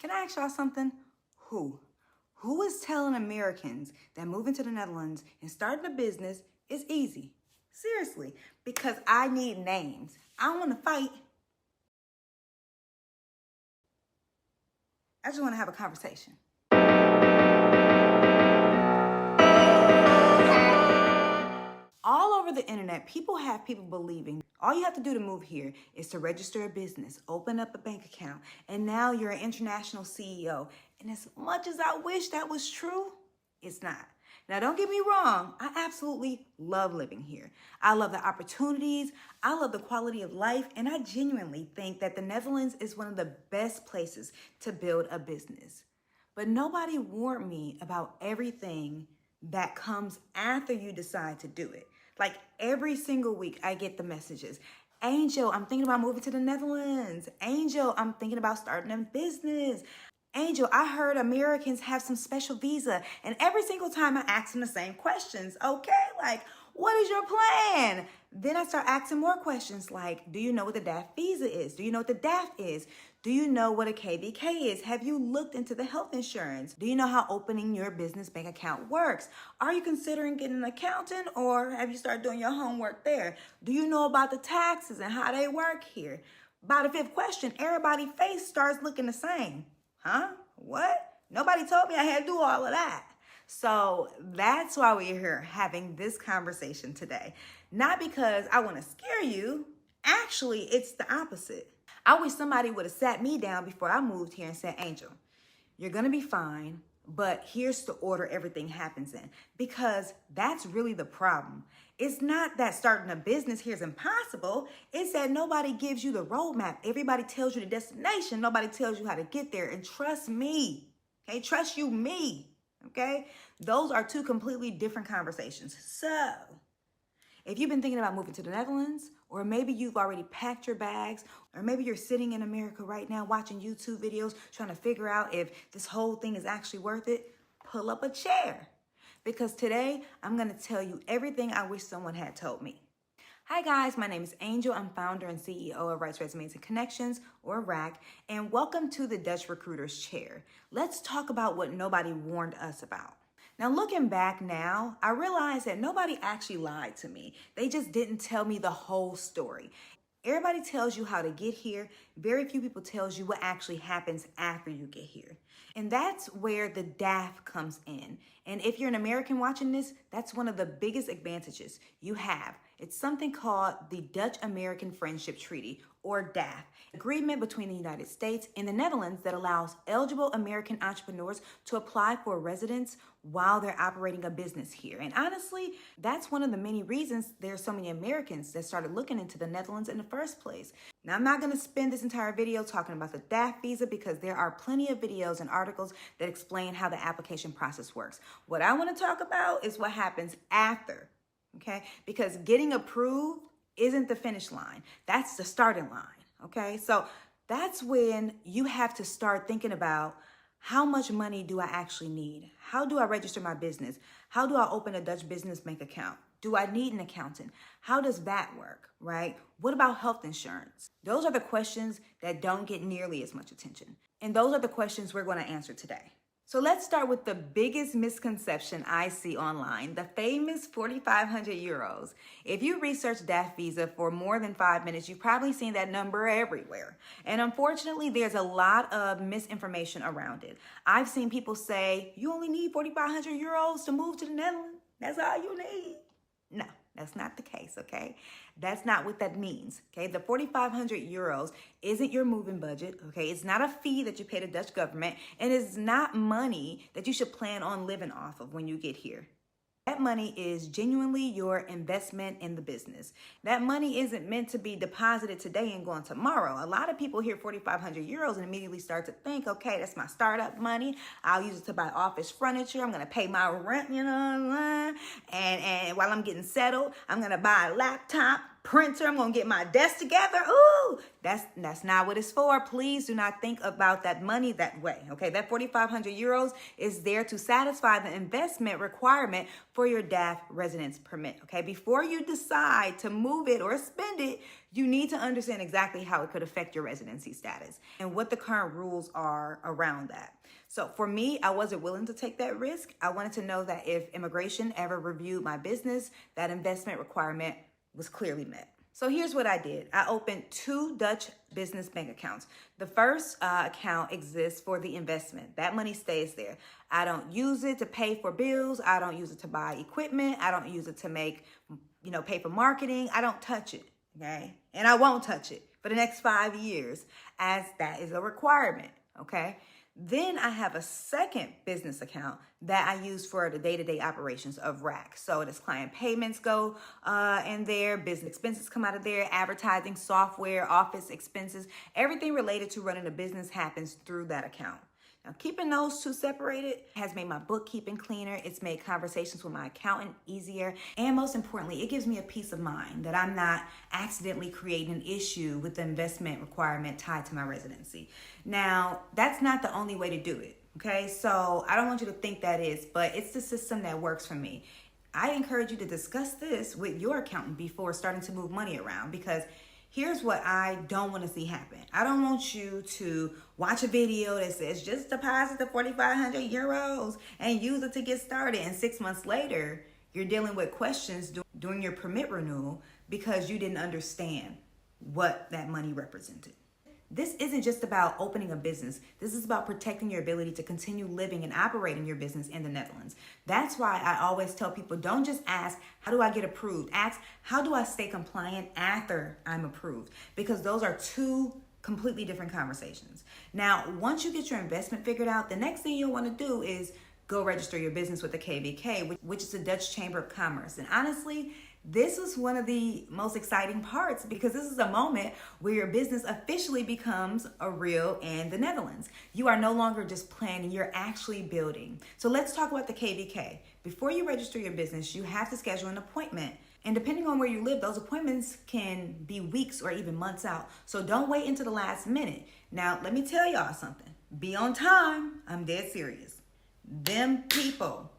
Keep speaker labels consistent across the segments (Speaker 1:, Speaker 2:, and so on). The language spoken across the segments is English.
Speaker 1: Can I ask y'all something? Who? Who is telling Americans that moving to the Netherlands and starting a business is easy? Seriously, because I need names. I don't want to fight. I just want to have a conversation. All over the internet, people have people believing all you have to do to move here is to register a business, open up a bank account, and now you're an international CEO. And as much as I wish that was true, it's not. Now, don't get me wrong. I absolutely love living here. I love the opportunities. I love the quality of life. And I genuinely think that the Netherlands is one of the best places to build a business. But nobody warned me about everything that comes after you decide to do it. Like every single week, I get the messages. Angel, I'm thinking about moving to the Netherlands. Angel, I'm thinking about starting a business. Angel, I heard Americans have some special visa. And every single time I ask them the same questions. Okay, like, what is your plan? Then I start asking more questions like, do you know what the DAFT Visa is? Do you know what the DAFT is? Do you know what a KVK is? Have you looked into the health insurance? Do you know how opening your business bank account works? Are you considering getting an accountant, or have you started doing your homework there? Do you know about the taxes and how they work here? By the fifth question, everybody's face starts looking the same. Huh? What? Nobody told me I had to do all of that. So that's why we're here having this conversation today. Not because I want to scare you. Actually, it's the opposite. I wish somebody would have sat me down before I moved here and said, Angel, you're going to be fine, but here's the order everything happens in. Because that's really the problem. It's not that starting a business here is impossible. It's that nobody gives you the roadmap. Everybody tells you the destination. Nobody tells you how to get there. And trust me, okay? Trust you, me, okay? Those are two completely different conversations. So if you've been thinking about moving to the Netherlands, or maybe you've already packed your bags, or maybe you're sitting in America right now watching YouTube videos trying to figure out if this whole thing is actually worth it, pull up a chair. Because today, I'm going to tell you everything I wish someone had told me. Hi guys, my name is Angel. I'm founder and CEO of Rights, Resumes, and Connections, or W.R.A.C, and welcome to the Dutch Recruiter's Chair. Let's talk about what nobody warned us about. Now, looking back now, I realize that nobody actually lied to me. They just didn't tell me the whole story. Everybody tells you how to get here. Very few people tells you what actually happens after you get here. And that's where the DAFT comes in. And if you're an American watching this, that's one of the biggest advantages you have. It's something called the Dutch-American Friendship Treaty, or DAFT, agreement between the United States and the Netherlands that allows eligible American entrepreneurs to apply for residence while they're operating a business here. And honestly, that's one of the many reasons there's so many Americans that started looking into the Netherlands in the first place. Now, I'm not going to spend this entire video talking about the DAFT visa because there are plenty of videos and articles that explain how the application process works. What I want to talk about is what happens after, okay? Because getting approved isn't the finish line. That's the starting line, okay? So that's when you have to start thinking about, how much money do I actually need? How do I register my business? How do I open a Dutch business bank account? Do I need an accountant? How does that work, right? What about health insurance? Those are the questions that don't get nearly as much attention. And those are the questions we're going to answer today. So let's start with the biggest misconception I see online, the famous 4,500 euros. If you research DAFT Visa for more than 5 minutes, you've probably seen that number everywhere. And unfortunately, there's a lot of misinformation around it. I've seen people say, you only need 4,500 euros to move to the Netherlands. That's all you need. No, that's not the case, okay? That's not what that means, okay? The 4,500 euros isn't your moving budget, okay? It's not a fee that you pay the Dutch government, and it's not money that you should plan on living off of when you get here. That money is genuinely your investment in the business. That money isn't meant to be deposited today and gone tomorrow. A lot of people hear 4,500 euros and immediately start to think, okay, that's my startup money. I'll use it to buy office furniture. I'm going to pay my rent, you know, and while I'm getting settled, I'm going to buy a laptop, printer. I'm going to get my desk together. Ooh, that's not what it's for. Please do not think about that money that way. Okay, that 4,500 euros is there to satisfy the investment requirement for your DAFT residence permit. Okay, before you decide to move it or spend it, you need to understand exactly how it could affect your residency status and what the current rules are around that. So for me, I wasn't willing to take that risk. I wanted to know that if immigration ever reviewed my business, that investment requirement was clearly met. So here's what I did. I opened 2 Dutch business bank accounts. The first account exists for the investment. That money stays there. I don't use it to pay for bills. I don't use it to buy equipment. I don't use it to pay for marketing. I don't touch it, okay? And I won't touch it for the next 5 years, as that is a requirement, okay? Then I have a second business account that I use for the day-to-day operations of W.R.A.C. So this client payments go in there, business expenses come out of there, advertising, software, office expenses, everything related to running a business happens through that account. Now, keeping those 2 separated has made my bookkeeping cleaner. It's made conversations with my accountant easier. And most importantly, it gives me a peace of mind that I'm not accidentally creating an issue with the investment requirement tied to my residency. Now, that's not the only way to do it, okay? So I don't want you to think that is, but it's the system that works for me. I encourage you to discuss this with your accountant before starting to move money around, because here's what I don't want to see happen. I don't want you to watch a video that says just deposit the 4,500 euros and use it to get started. And 6 months later, you're dealing with questions during your permit renewal because you didn't understand what that money represented. This isn't just about opening a business. This is about protecting your ability to continue living and operating your business in the Netherlands. That's why I always tell people, don't just ask, how do I get approved? Ask, how do I stay compliant after I'm approved? Because those are 2 completely different conversations. Now, once you get your investment figured out, the next thing you'll want to do is go register your business with the KVK, which is the Dutch Chamber of Commerce. And honestly, this was one of the most exciting parts, because this is a moment where your business officially becomes a real in the Netherlands. You are no longer just planning, you're actually building. So let's talk about the KVK. Before you register your business, you have to schedule an appointment. And depending on where you live, those appointments can be weeks or even months out. So don't wait until the last minute. Now, let me tell y'all something. Be on time. I'm dead serious. Them people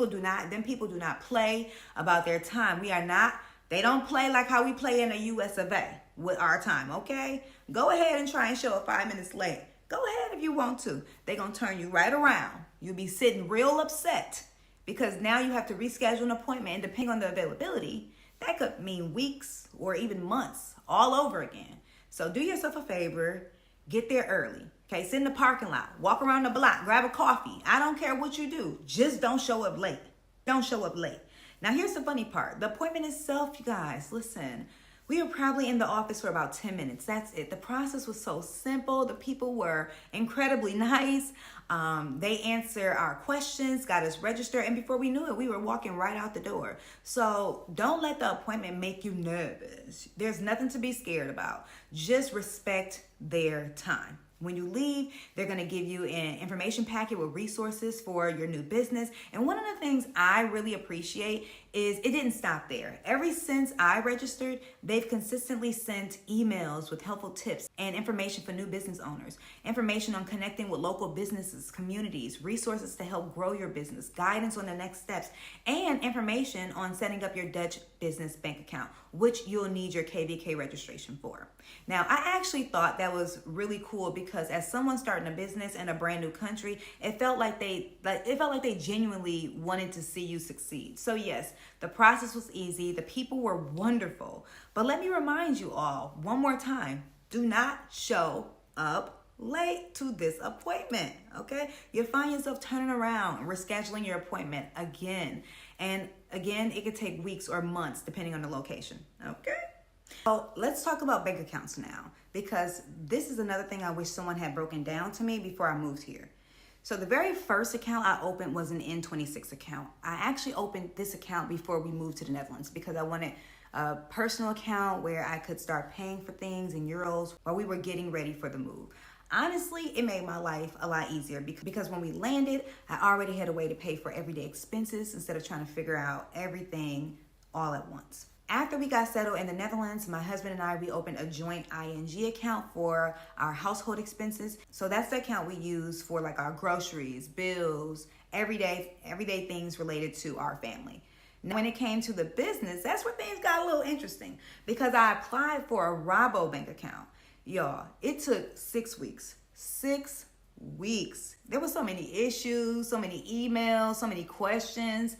Speaker 1: do not play about their time. They don't play like how we play in the US of A with our time, okay? Go ahead and try and show up 5 minutes late. Go ahead if you want to. They're going to turn you right around. You'll be sitting real upset because now you have to reschedule an appointment, and depending on the availability, that could mean weeks or even months all over again. So do yourself a favor, get there early. Okay, sit in the parking lot, walk around the block, grab a coffee. I don't care what you do. Just don't show up late. Don't show up late. Now, here's the funny part. The appointment itself, you guys, listen, we were probably in the office for about 10 minutes. That's it. The process was so simple. The people were incredibly nice. They answered our questions, got us registered, and before we knew it, we were walking right out the door. So don't let the appointment make you nervous. There's nothing to be scared about. Just respect their time. When you leave, they're going to give you an information packet with resources for your new business. And one of the things I really appreciate is it didn't stop there. Ever since I registered, they've consistently sent emails with helpful tips and information for new business owners, information on connecting with local businesses, communities, resources to help grow your business, guidance on the next steps, and information on setting up your Dutch business bank account, which you'll need your KVK registration for. Now, I actually thought that was really cool because as someone starting a business in a brand new country, it felt like they genuinely wanted to see you succeed. So yes, the process was easy. The people were wonderful. But let me remind you all one more time, do not show up late to this appointment, okay? You'll find yourself turning around and rescheduling your appointment again. And again, it could take weeks or months depending on the location, okay? So let's talk about bank accounts now, because this is another thing I wish someone had broken down to me before I moved here. So the very first account I opened was an N26 account. I actually opened this account before we moved to the Netherlands because I wanted a personal account where I could start paying for things in euros while we were getting ready for the move. Honestly, it made my life a lot easier because when we landed, I already had a way to pay for everyday expenses instead of trying to figure out everything all at once. After we got settled in the Netherlands, my husband and I, we opened a joint ING account for our household expenses. So that's the account we use for like our groceries, bills, everyday things related to our family. Now, when it came to the business, that's where things got a little interesting because I applied for a Rabo bank account. Y'all, it took 6 weeks. 6 weeks. There were so many issues, so many emails, so many questions.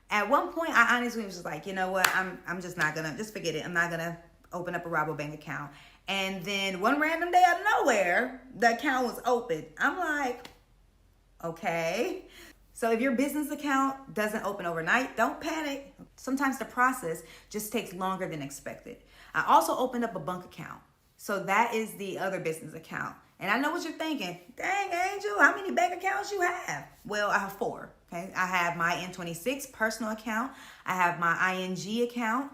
Speaker 1: At one point, I honestly was just like, you know what? I'm just not gonna, just forget it. I'm not gonna open up a Rabo bank account. And then one random day out of nowhere, the account was open. I'm like, okay. So if your business account doesn't open overnight, don't panic. Sometimes the process just takes longer than expected. I also opened up a bank account. So that is the other business account. And I know what you're thinking. Dang, Angel, how many bank accounts you have? Well, I have 4. Okay, I have my N26 personal account. I have my ING account.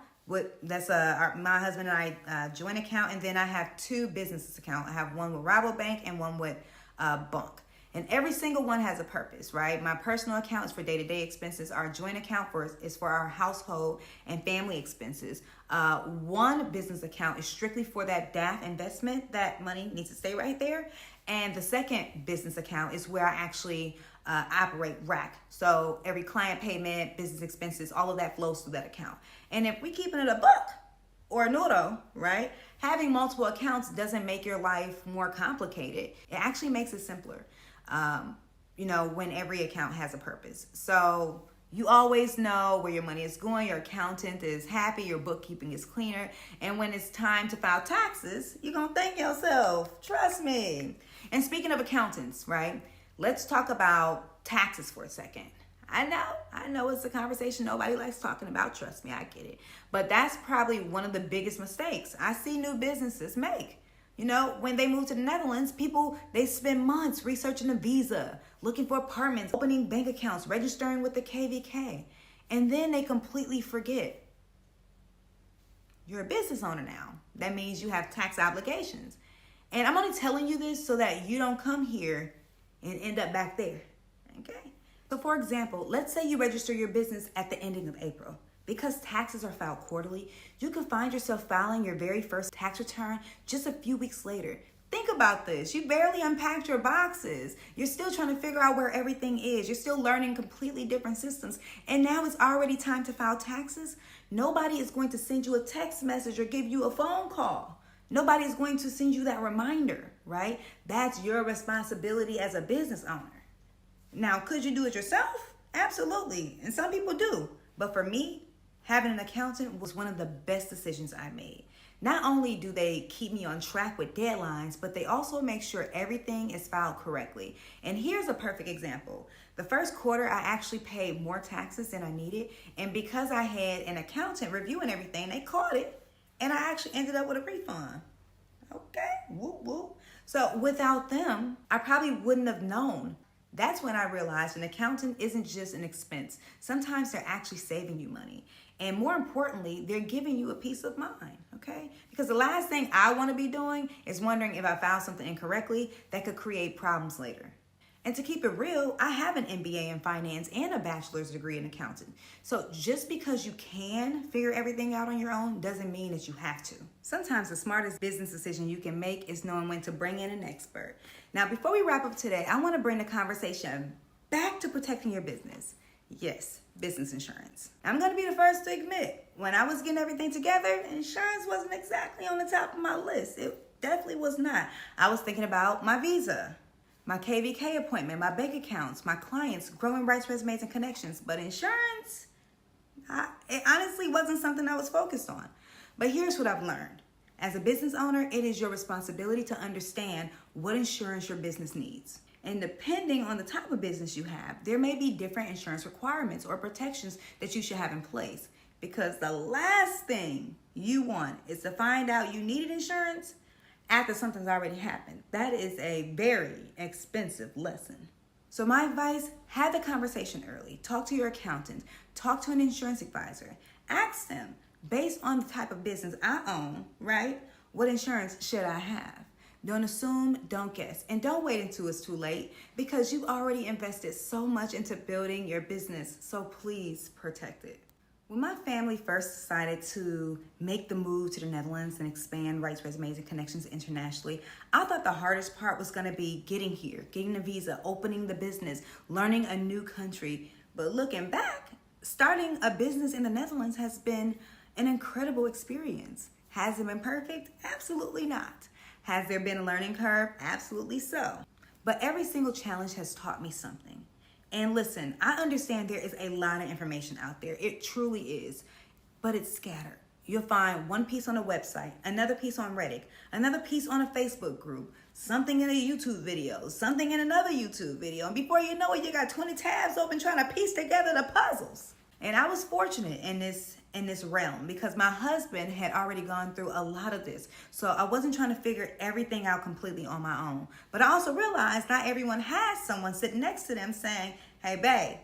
Speaker 1: That's my husband and I joint account. And then I have 2 business accounts. I have one with Rabobank and one with Bank. And every single one has a purpose, right? My personal account is for day-to-day expenses. Our joint account is for our household and family expenses. One business account is strictly for that DAFT investment. That money needs to stay right there. And the second business account is where I actually operate W.R.A.C. So every client payment, business expenses, all of that flows through that account. And if we keeping it a buck or a noodle, right? Having multiple accounts doesn't make your life more complicated. It actually makes it simpler. When every account has a purpose. So you always know where your money is going. Your accountant is happy. Your bookkeeping is cleaner. And when it's time to file taxes, you're going to thank yourself. Trust me. And speaking of accountants, right? Let's talk about taxes for a second. I know it's a conversation nobody likes talking about. Trust me, I get it. But that's probably one of the biggest mistakes I see new businesses make. When they move to the Netherlands, people, they spend months researching a visa, looking for apartments, opening bank accounts, registering with the KVK. And then they completely forget. You're a business owner now. That means you have tax obligations. And I'm only telling you this so that you don't come here and end up back there. Okay? So for example, let's say you register your business at the ending of April. Because taxes are filed quarterly, you can find yourself filing your very first tax return just a few weeks later. Think about this. You barely unpacked your boxes. You're still trying to figure out where everything is. You're still learning completely different systems. And now it's already time to file taxes. Nobody is going to send you a text message or give you a phone call. Nobody is going to send you that reminder, right? That's your responsibility as a business owner. Now, could you do it yourself? Absolutely. And some people do. But for me, having an accountant was one of the best decisions I made. Not only do they keep me on track with deadlines, but they also make sure everything is filed correctly. And here's a perfect example. The first quarter, I actually paid more taxes than I needed. And because I had an accountant reviewing everything, they caught it. And I actually ended up with a refund. Okay, whoop, whoop. So without them, I probably wouldn't have known. That's when I realized an accountant isn't just an expense. Sometimes they're actually saving you money. And more importantly, they're giving you a peace of mind, okay? Because the last thing I want to be doing is wondering if I filed something incorrectly that could create problems later. And to keep it real, I have an MBA in finance and a bachelor's degree in accounting. So just because you can figure everything out on your own doesn't mean that you have to. Sometimes the smartest business decision you can make is knowing when to bring in an expert. Now, before we wrap up today, I want to bring the conversation back to protecting your business. Yes, business insurance. I'm going to be the first to admit, when I was getting everything together, insurance wasn't exactly on the top of my list. It definitely was not. I was thinking about my visa, my KVK appointment, my bank accounts, my clients, growing rights, resumes, and connections. But insurance, it honestly wasn't something I was focused on. But here's what I've learned. As a business owner, it is your responsibility to understand what insurance your business needs. And depending on the type of business you have, there may be different insurance requirements or protections that you should have in place. Because the last thing you want is to find out you needed insurance after something's already happened. That is a very expensive lesson. So my advice, have the conversation early. Talk to your accountant. Talk to an insurance advisor. Ask them, based on the type of business I own, right? What insurance should I have? Don't assume, don't guess, and don't wait until it's too late because you've already invested so much into building your business, so please protect it. When my family first decided to make the move to the Netherlands and expand rights, resumes, and connections internationally, I thought the hardest part was going to be getting here, getting the visa, opening the business, learning a new country. But looking back, starting a business in the Netherlands has been an incredible experience. Has it been perfect? Absolutely not. Has there been a learning curve? Absolutely so. But every single challenge has taught me something. And listen, I understand there is a lot of information out there. It truly is. But it's scattered. You'll find one piece on a website, another piece on Reddit, another piece on a Facebook group, something in a YouTube video, something in another YouTube video. And before you know it, you got 20 tabs open trying to piece together the puzzles. And I was fortunate in this realm because my husband had already gone through a lot of this. So I wasn't trying to figure everything out completely on my own. But I also realized not everyone has someone sitting next to them saying, hey, babe,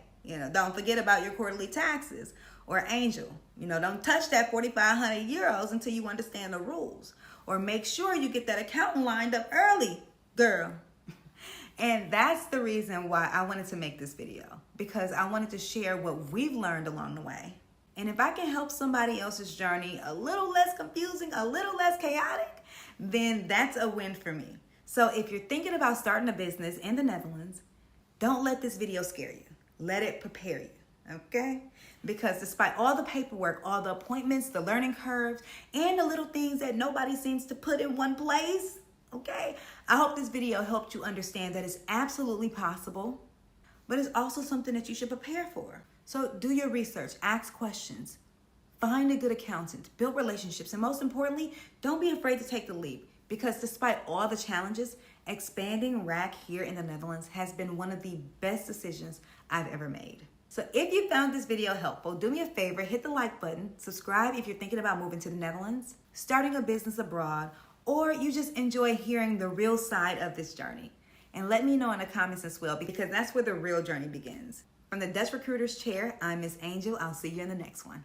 Speaker 1: don't forget about your quarterly taxes. Or Angel, don't touch that 4,500 euros until you understand the rules. Or make sure you get that accountant lined up early, girl. And that's the reason why I wanted to make this video, because I wanted to share what we've learned along the way. And if I can help somebody else's journey a little less confusing, a little less chaotic, then that's a win for me. So if you're thinking about starting a business in the Netherlands, don't let this video scare you. Let it prepare you. Okay? Because despite all the paperwork, all the appointments, the learning curves, and the little things that nobody seems to put in one place, okay? I hope this video helped you understand that it's absolutely possible, but it's also something that you should prepare for. So do your research, ask questions, find a good accountant, build relationships, and most importantly, don't be afraid to take the leap. Because despite all the challenges, expanding W.R.A.C here in the Netherlands has been one of the best decisions I've ever made. So if you found this video helpful, do me a favor, hit the like button, subscribe if you're thinking about moving to the Netherlands, starting a business abroad, or you just enjoy hearing the real side of this journey. And let me know in the comments as well, because that's where the real journey begins. From the Dutch Recruiter's Chair, I'm Miss Angel. I'll see you in the next one.